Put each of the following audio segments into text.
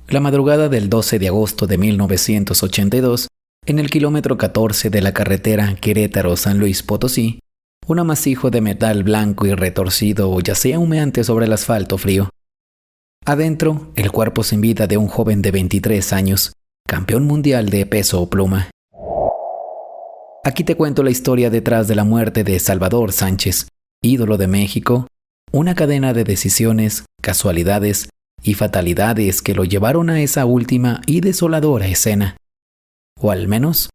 La madrugada del 12 de agosto de 1982, en el kilómetro 14 de la carretera Querétaro-San Luis Potosí, un amasijo de metal blanco y retorcido yacía humeante sobre el asfalto frío. Adentro, el cuerpo sin vida de un joven de 23 años, campeón mundial de peso pluma. Aquí te cuento la historia detrás de la muerte de Salvador Sánchez, ídolo de México, una cadena de decisiones, casualidades y fatalidades que lo llevaron a esa última y desoladora escena. O al menos,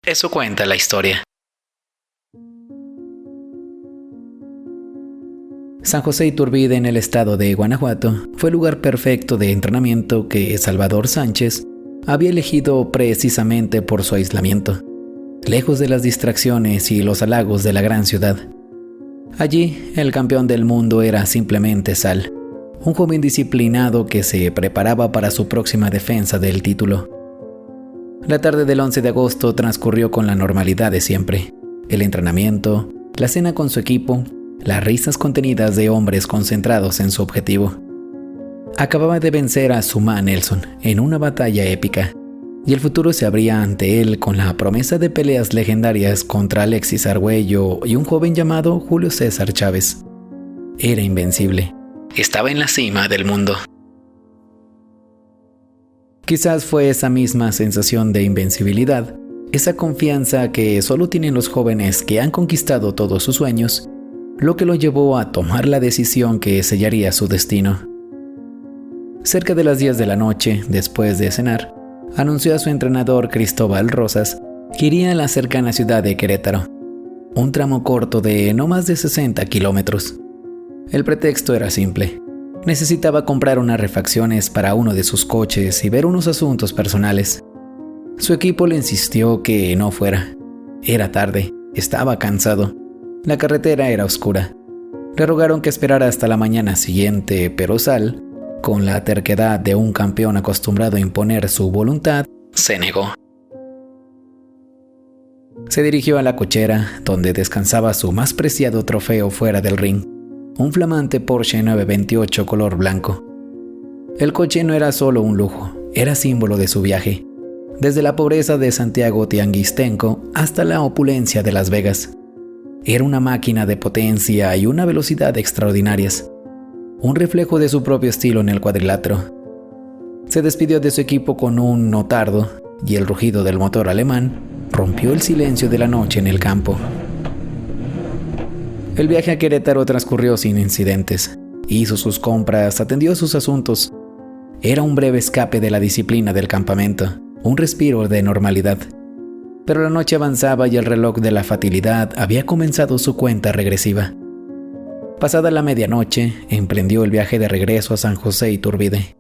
eso cuenta la historia. San José Iturbide, en el estado de Guanajuato, fue el lugar perfecto de entrenamiento que Salvador Sánchez había elegido precisamente por su aislamiento, lejos de las distracciones y los halagos de la gran ciudad. Allí, el campeón del mundo era simplemente Sal, un joven disciplinado que se preparaba para su próxima defensa del título. La tarde del 11 de agosto transcurrió con la normalidad de siempre. El entrenamiento, la cena con su equipo, las risas contenidas de hombres concentrados en su objetivo. Acababa de vencer a Sumá Nelson en una batalla épica, y el futuro se abría ante él con la promesa de peleas legendarias contra Alexis Argüello y un joven llamado Julio César Chávez. Era invencible. Estaba en la cima del mundo. Quizás fue esa misma sensación de invencibilidad, esa confianza que solo tienen los jóvenes que han conquistado todos sus sueños, lo que lo llevó a tomar la decisión que sellaría su destino. Cerca de las 10 de la noche, después de cenar, anunció a su entrenador Cristóbal Rosas que iría a la cercana ciudad de Querétaro, un tramo corto de no más de 60 kilómetros. El pretexto era simple. Necesitaba comprar unas refacciones para uno de sus coches y ver unos asuntos personales. Su equipo le insistió que no fuera. Era tarde, estaba cansado. La carretera era oscura. Le rogaron que esperara hasta la mañana siguiente, pero Sal, con la terquedad de un campeón acostumbrado a imponer su voluntad, se negó. Se dirigió a la cochera, donde descansaba su más preciado trofeo fuera del ring, un flamante Porsche 928 color blanco. El coche no era solo un lujo, era símbolo de su viaje, desde la pobreza de Santiago Tianguistenco hasta la opulencia de Las Vegas. Era una máquina de potencia y una velocidad extraordinarias, un reflejo de su propio estilo en el cuadrilátero. Se despidió de su equipo con un no tardo, y el rugido del motor alemán rompió el silencio de la noche en el campo. El viaje a Querétaro transcurrió sin incidentes. Hizo sus compras, atendió sus asuntos. Era un breve escape de la disciplina del campamento, un respiro de normalidad. Pero la noche avanzaba y el reloj de la fatalidad había comenzado su cuenta regresiva. Pasada la medianoche, emprendió el viaje de regreso a San José Iturbide.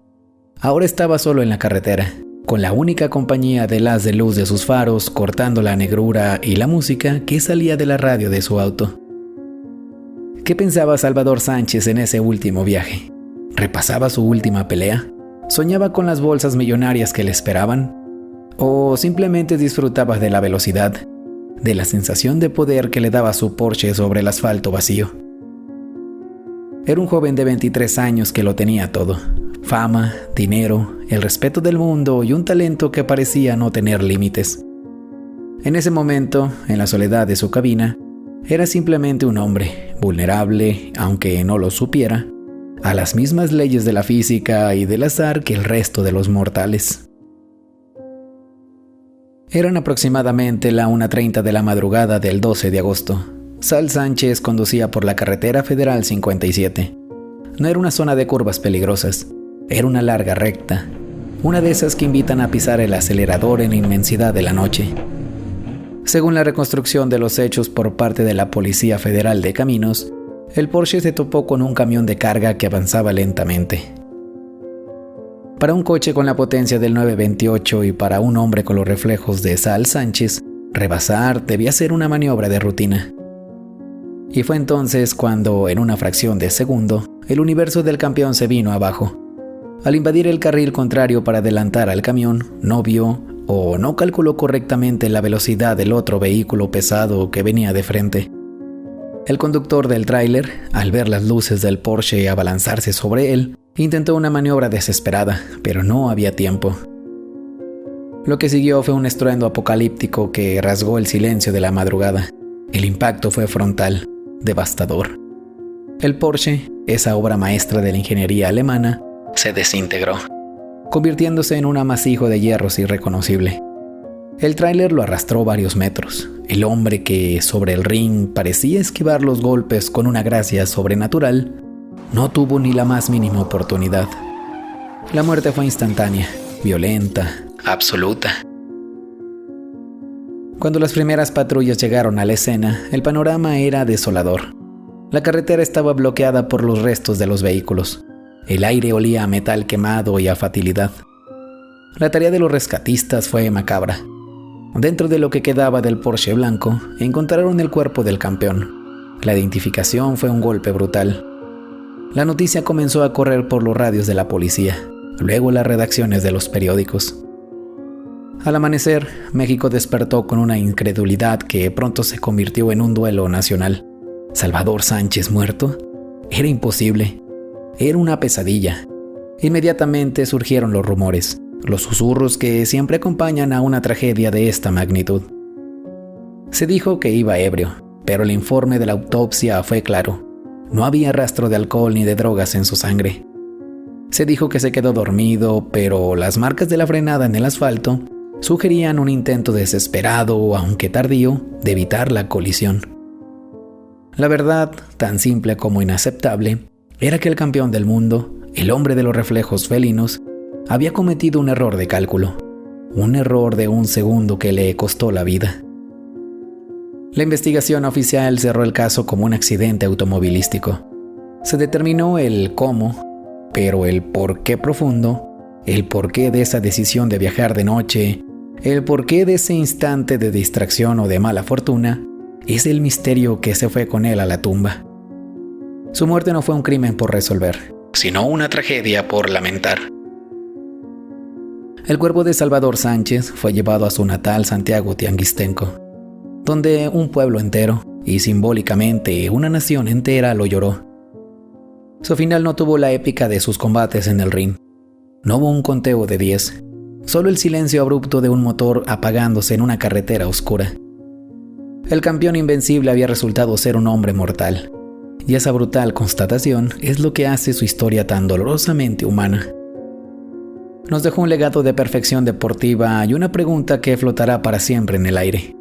Ahora estaba solo en la carretera, con la única compañía del haz de luz de sus faros cortando la negrura y la música que salía de la radio de su auto. ¿Qué pensaba Salvador Sánchez en ese último viaje? ¿Repasaba su última pelea? ¿Soñaba con las bolsas millonarias que le esperaban? ¿O simplemente disfrutaba de la velocidad, de la sensación de poder que le daba su Porsche sobre el asfalto vacío? Era un joven de 23 años que lo tenía todo: fama, dinero, el respeto del mundo y un talento que parecía no tener límites. En ese momento, en la soledad de su cabina, era simplemente un hombre, vulnerable, aunque no lo supiera, a las mismas leyes de la física y del azar que el resto de los mortales. Eran aproximadamente la 1:30 de la madrugada del 12 de agosto. Sal Sánchez conducía por la carretera federal 57. No era una zona de curvas peligrosas, era una larga recta, una de esas que invitan a pisar el acelerador en la inmensidad de la noche. Según la reconstrucción de los hechos por parte de la Policía Federal de Caminos, el Porsche se topó con un camión de carga que avanzaba lentamente. Para un coche con la potencia del 928 y para un hombre con los reflejos de Sal Sánchez, rebasar debía ser una maniobra de rutina. Y fue entonces cuando, en una fracción de segundo, el universo del campeón se vino abajo. Al invadir el carril contrario para adelantar al camión, no vio o no calculó correctamente la velocidad del otro vehículo pesado que venía de frente. El conductor del tráiler, al ver las luces del Porsche abalanzarse sobre él, intentó una maniobra desesperada, pero no había tiempo. Lo que siguió fue un estruendo apocalíptico que rasgó el silencio de la madrugada. El impacto fue frontal, devastador. El Porsche, esa obra maestra de la ingeniería alemana, se desintegró, convirtiéndose en un amasijo de hierros irreconocible. El tráiler lo arrastró varios metros. El hombre que sobre el ring parecía esquivar los golpes con una gracia sobrenatural, no tuvo ni la más mínima oportunidad. La muerte fue instantánea, violenta, absoluta. Cuando las primeras patrullas llegaron a la escena, el panorama era desolador. La carretera estaba bloqueada por los restos de los vehículos. El aire olía a metal quemado y a fatalidad. La tarea de los rescatistas fue macabra. Dentro de lo que quedaba del Porsche blanco, encontraron el cuerpo del campeón. La identificación fue un golpe brutal. La noticia comenzó a correr por los radios de la policía, luego las redacciones de los periódicos. Al amanecer, México despertó con una incredulidad que pronto se convirtió en un duelo nacional. ¿Salvador Sánchez muerto? Era imposible. Era una pesadilla. Inmediatamente surgieron los rumores, los susurros que siempre acompañan a una tragedia de esta magnitud. Se dijo que iba ebrio, pero el informe de la autopsia fue claro. No había rastro de alcohol ni de drogas en su sangre. Se dijo que se quedó dormido, pero las marcas de la frenada en el asfalto sugerían un intento desesperado, aunque tardío, de evitar la colisión. La verdad, tan simple como inaceptable, era que el campeón del mundo, el hombre de los reflejos felinos, había cometido un error de cálculo, un error de un segundo que le costó la vida. La investigación oficial cerró el caso como un accidente automovilístico. Se determinó el cómo, pero el por qué profundo, el porqué de esa decisión de viajar de noche, el porqué de ese instante de distracción o de mala fortuna, es el misterio que se fue con él a la tumba. Su muerte no fue un crimen por resolver, sino una tragedia por lamentar. El cuerpo de Salvador Sánchez fue llevado a su natal Santiago Tianguistenco, donde un pueblo entero, y simbólicamente una nación entera, lo lloró. Su final no tuvo la épica de sus combates en el ring. No hubo un conteo de 10, solo el silencio abrupto de un motor apagándose en una carretera oscura. El campeón invencible había resultado ser un hombre mortal, y esa brutal constatación es lo que hace su historia tan dolorosamente humana. Nos dejó un legado de perfección deportiva y una pregunta que flotará para siempre en el aire.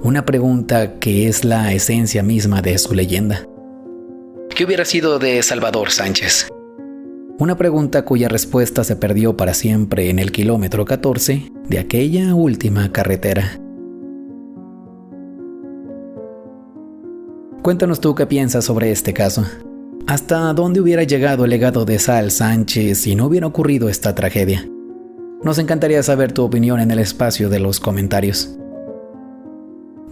Una pregunta que es la esencia misma de su leyenda. ¿Qué hubiera sido de Salvador Sánchez? Una pregunta cuya respuesta se perdió para siempre en el kilómetro 14 de aquella última carretera. Cuéntanos tú qué piensas sobre este caso. ¿Hasta dónde hubiera llegado el legado de Sal Sánchez si no hubiera ocurrido esta tragedia? Nos encantaría saber tu opinión en el espacio de los comentarios.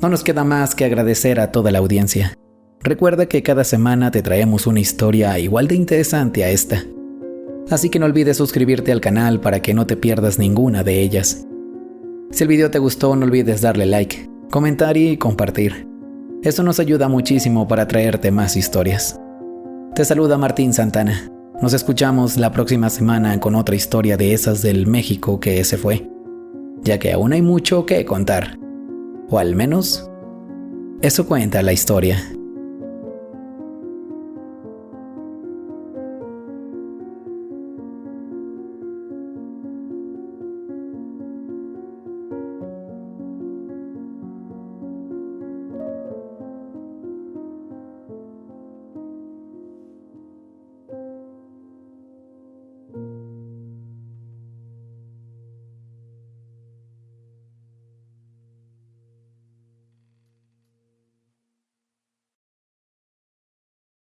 No nos queda más que agradecer a toda la audiencia. Recuerda que cada semana te traemos una historia igual de interesante a esta. Así que no olvides suscribirte al canal para que no te pierdas ninguna de ellas. Si el video te gustó, no olvides darle like, comentar y compartir. Esto nos ayuda muchísimo para traerte más historias. Te saluda Martín Santana. Nos escuchamos la próxima semana con otra historia de esas del México que se fue, ya que aún hay mucho que contar. O al menos, eso cuenta la historia.